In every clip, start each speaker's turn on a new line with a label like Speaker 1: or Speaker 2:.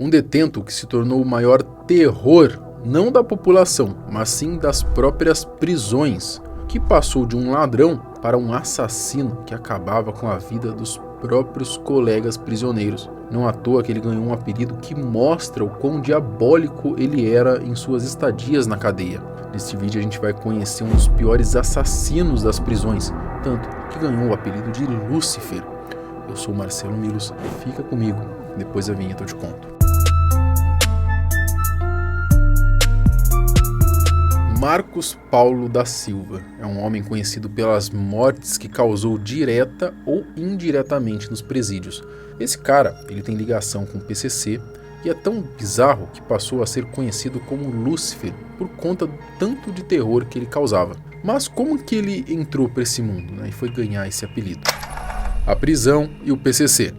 Speaker 1: Um detento que se tornou o maior terror, não da população, mas sim das próprias prisões, que passou de um ladrão para um assassino que acabava com a vida dos próprios colegas prisioneiros. Não à toa que ele ganhou um apelido que mostra o quão diabólico ele era em suas estadias na cadeia. Neste vídeo a gente vai conhecer um dos piores assassinos das prisões, tanto que ganhou o apelido de Lúcifer. Eu sou Marcelo Milos, fica comigo, depois da vinheta eu te conto. Marcos Paulo da Silva é um homem conhecido pelas mortes que causou direta ou indiretamente nos presídios. Esse cara, ele tem ligação com o PCC e é tão bizarro que passou a ser conhecido como Lúcifer por conta do tanto de terror que ele causava. Mas como que ele entrou para esse mundo, e foi ganhar esse apelido? A prisão e o PCC.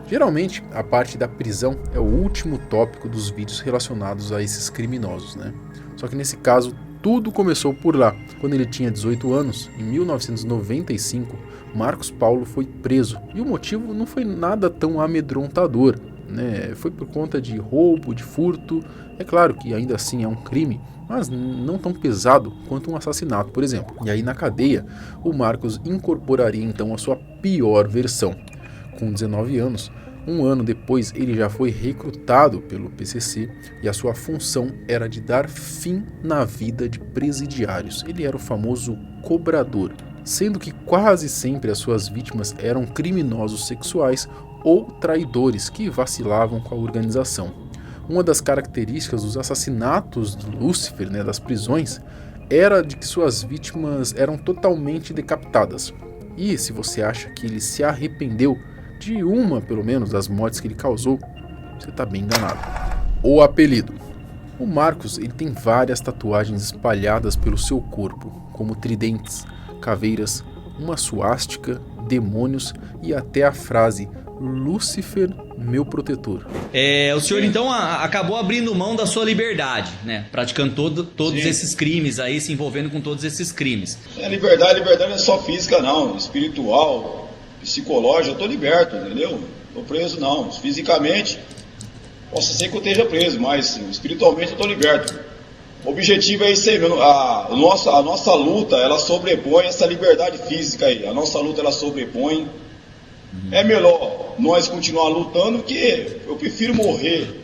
Speaker 1: Geralmente, a parte da prisão é o último tópico dos vídeos relacionados a esses criminosos, Só que nesse caso, tudo começou por lá. Quando ele tinha 18 anos, em 1995, Marcos Paulo foi preso. E o motivo não foi nada tão amedrontador, Foi por conta de roubo, de furto. É claro que ainda assim é um crime, mas não tão pesado quanto um assassinato, por exemplo. E aí na cadeia, o Marcos incorporaria então a sua pior versão. Com 19 anos, um ano depois, ele já foi recrutado pelo PCC e a sua função era de dar fim na vida de presidiários. Ele era o famoso cobrador, sendo que quase sempre as suas vítimas eram criminosos sexuais ou traidores que vacilavam com a organização. Uma das características dos assassinatos de Lúcifer, das prisões, era de que suas vítimas eram totalmente decapitadas. E se você acha que ele se arrependeu de uma, pelo menos, das mortes que ele causou, você está bem enganado. O apelido. O Marcos ele tem várias tatuagens espalhadas pelo seu corpo, como tridentes, caveiras, uma suástica, demônios e até a frase Lúcifer, meu protetor.
Speaker 2: O senhor então acabou abrindo mão da sua liberdade, praticando todos esses crimes aí, se envolvendo com todos esses crimes.
Speaker 3: Liberdade não é só física não, espiritual, psicológico, eu tô liberto, entendeu? Tô preso não, fisicamente posso ser que eu esteja preso, mas espiritualmente eu tô liberto. O objetivo é isso aí, a nossa luta, ela sobrepõe essa liberdade física aí, a nossa luta ela sobrepõe. É melhor nós continuar lutando, que eu prefiro morrer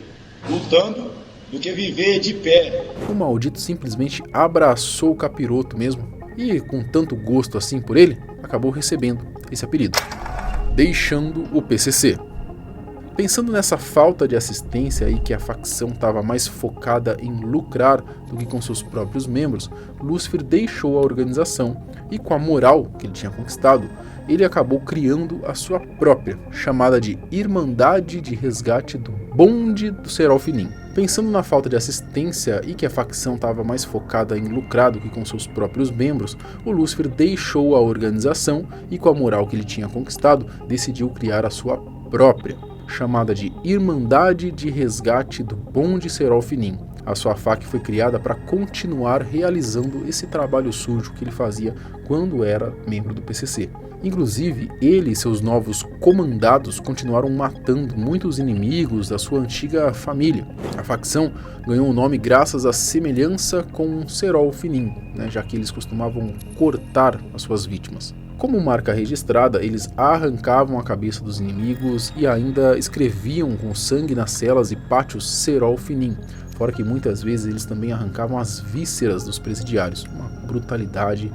Speaker 3: lutando do que viver de pé.
Speaker 1: O maldito simplesmente abraçou o capiroto mesmo e com tanto gosto assim por ele, acabou recebendo esse apelido, deixando o PCC. Pensando nessa falta de assistência aí que a facção estava mais focada em lucrar do que com seus próprios membros, Lúcifer deixou a organização e com a moral que ele tinha conquistado, ele acabou criando a sua própria, chamada de Irmandade de Resgate do Bonde do Serafim. Pensando na falta de assistência e que a facção estava mais focada em lucrar do que com seus próprios membros, o Lúcifer deixou a organização e com a moral que ele tinha conquistado, decidiu criar a sua própria, chamada de Irmandade de Resgate do Bonde Serafim. A sua FAQ foi criada para continuar realizando esse trabalho sujo que ele fazia quando era membro do PCC. Inclusive, ele e seus novos comandados continuaram matando muitos inimigos da sua antiga família. A facção ganhou o nome graças à semelhança com Serafim, já que eles costumavam cortar as suas vítimas. Como marca registrada, eles arrancavam a cabeça dos inimigos e ainda escreviam com sangue nas celas e pátios Serafim, fora que muitas vezes eles também arrancavam as vísceras dos presidiários, uma brutalidade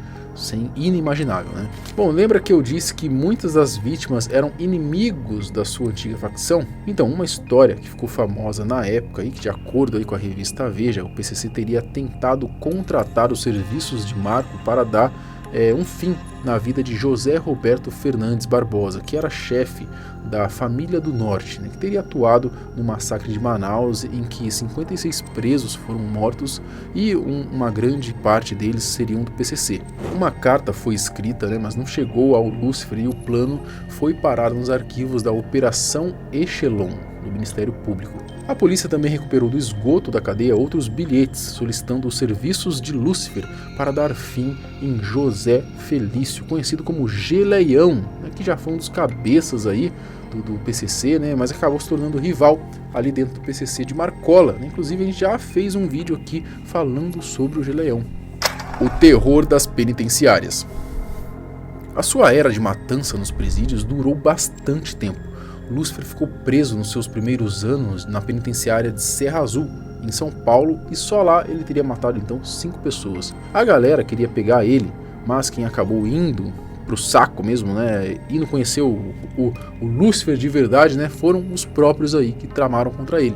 Speaker 1: inimaginável, Bom, lembra que eu disse que muitas das vítimas eram inimigos da sua antiga facção? Então, uma história que ficou famosa na época e que, de acordo aí com a revista Veja, o PCC teria tentado contratar os serviços de Marco para dar um fim na vida de José Roberto Fernandes Barbosa, que era chefe da Família do Norte, que teria atuado no massacre de Manaus, em que 56 presos foram mortos e uma grande parte deles seriam do PCC. Uma carta foi escrita, mas não chegou ao Lúcifer e o plano foi parar nos arquivos da Operação Echelon, do Ministério Público. A polícia também recuperou do esgoto da cadeia outros bilhetes solicitando os serviços de Lúcifer para dar fim em José Felício, conhecido como Geleião, que já foi um dos cabeças aí do PCC, né, mas acabou se tornando rival ali dentro do PCC de Marcola, né? Inclusive a gente já fez um vídeo aqui falando sobre o G-Leão. O terror das penitenciárias. A sua era de matança nos presídios durou bastante tempo. Lúcifer ficou preso nos seus primeiros anos na penitenciária de Serra Azul, em São Paulo, e só lá ele teria matado então 5 pessoas. A galera queria pegar ele, mas quem acabou indo pro saco mesmo, né, indo conhecer o Lúcifer de verdade, né, foram os próprios aí que tramaram contra ele.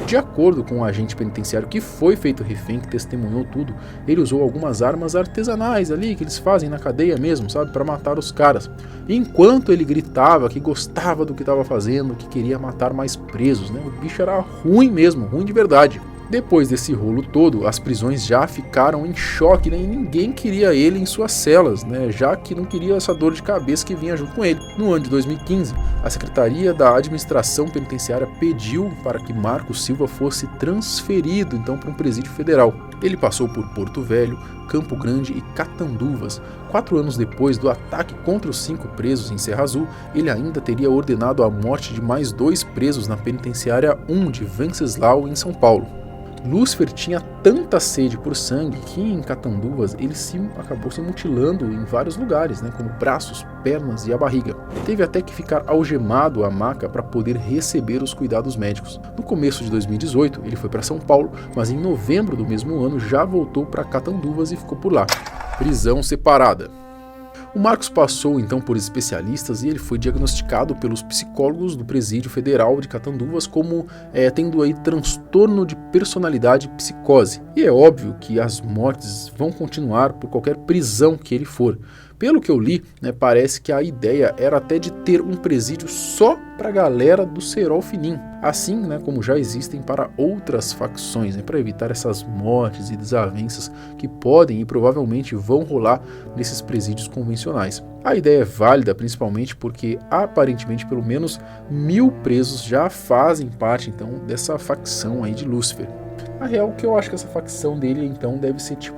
Speaker 1: De acordo com o agente penitenciário que foi feito refém, que testemunhou tudo, ele usou algumas armas artesanais ali, que eles fazem na cadeia mesmo, sabe, para matar os caras. E enquanto ele gritava que gostava do que estava fazendo, que queria matar mais presos, né, o bicho era ruim mesmo, ruim de verdade. Depois desse rolo todo, as prisões já ficaram em choque, né, e ninguém queria ele em suas celas, né, já que não queria essa dor de cabeça que vinha junto com ele. No ano de 2015, a Secretaria da Administração Penitenciária pediu para que Marcos Silva fosse transferido então para um presídio federal. Ele passou por Porto Velho, Campo Grande e Catanduvas. 4 anos depois do ataque contra os 5 presos em Serra Azul, ele ainda teria ordenado a morte de mais 2 presos na penitenciária 1 de Venceslau, em São Paulo. Lúcifer tinha tanta sede por sangue que em Catanduvas ele acabou se mutilando em vários lugares, né, como braços, pernas e a barriga. Teve até que ficar algemado à maca para poder receber os cuidados médicos. No começo de 2018 ele foi para São Paulo, mas em novembro do mesmo ano já voltou para Catanduvas e ficou por lá. Prisão separada. O Marcos passou então por especialistas e ele foi diagnosticado pelos psicólogos do Presídio Federal de Catanduvas como tendo aí transtorno de personalidade e psicose. E é óbvio que as mortes vão continuar por qualquer prisão que ele for. Pelo que eu li, né, parece que a ideia era até de ter um presídio só para a galera do Cerol Fininho, assim, né, como já existem para outras facções, né, para evitar essas mortes e desavenças que podem e provavelmente vão rolar nesses presídios convencionais. A ideia é válida principalmente porque aparentemente pelo menos 1000 presos já fazem parte então dessa facção aí de Lúcifer. A real que eu acho que essa facção dele então deve ser tipo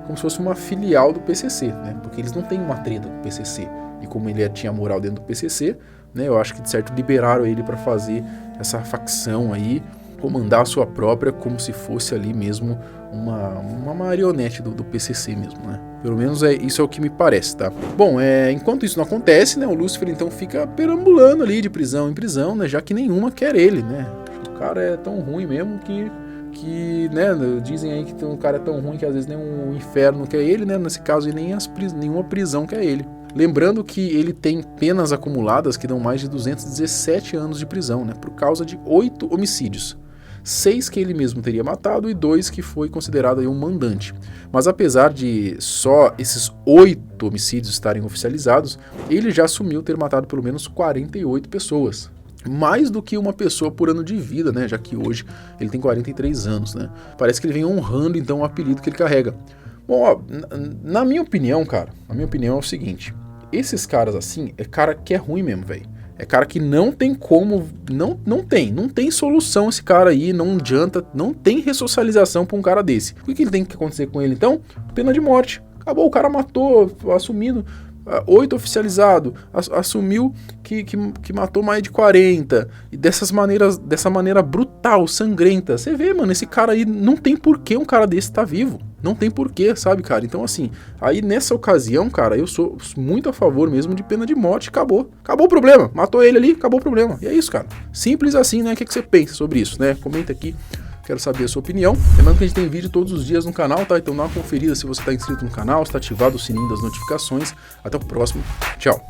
Speaker 1: como se fosse uma filial do PCC, né? Porque eles não têm uma treta com o PCC. E como ele tinha moral dentro do PCC, né? Eu acho que de certo liberaram ele para fazer essa facção aí, comandar a sua própria, como se fosse ali mesmo uma marionete do PCC mesmo, né? Pelo menos isso é o que me parece, tá? Bom, enquanto isso não acontece, né? O Lúcifer então fica perambulando ali de prisão em prisão, né? Já que nenhuma quer ele, né? O cara é tão ruim mesmo que né, dizem aí que o cara é tão ruim que às vezes nem o inferno quer ele, né, nesse caso nem nenhuma prisão quer ele. Lembrando que ele tem penas acumuladas que dão mais de 217 anos de prisão, né, por causa de 8 homicídios. 6 que ele mesmo teria matado e 2 que foi considerado aí um mandante. Mas apesar de só esses 8 homicídios estarem oficializados, ele já assumiu ter matado pelo menos 48 pessoas. Mais do que uma pessoa por ano de vida, né? Já que hoje ele tem 43 anos, né? Parece que ele vem honrando então o apelido que ele carrega. Bom, ó, na minha opinião, cara, é o seguinte: esses caras assim, é cara que é ruim mesmo, velho. É cara que não tem como, não tem solução esse cara aí, não adianta, não tem ressocialização pra um cara desse. O que tem que acontecer com ele então? Pena de morte. Acabou, o cara matou, assumindo 8 oficializado, assumiu que matou mais de 40, e dessa maneira brutal, sangrenta. Você vê, mano, esse cara aí, não tem porquê um cara desse tá vivo. Não tem porquê, sabe, cara? Então, assim, aí nessa ocasião, cara, eu sou muito a favor mesmo de pena de morte. Acabou o problema, matou ele ali, acabou o problema. E é isso, cara. Simples assim, né? O que você pensa sobre isso, né? Comenta aqui. Quero saber a sua opinião. Lembrando que a gente tem vídeo todos os dias no canal, tá? Então dá uma conferida se você está inscrito no canal, se está ativado o sininho das notificações. Até o próximo. Tchau.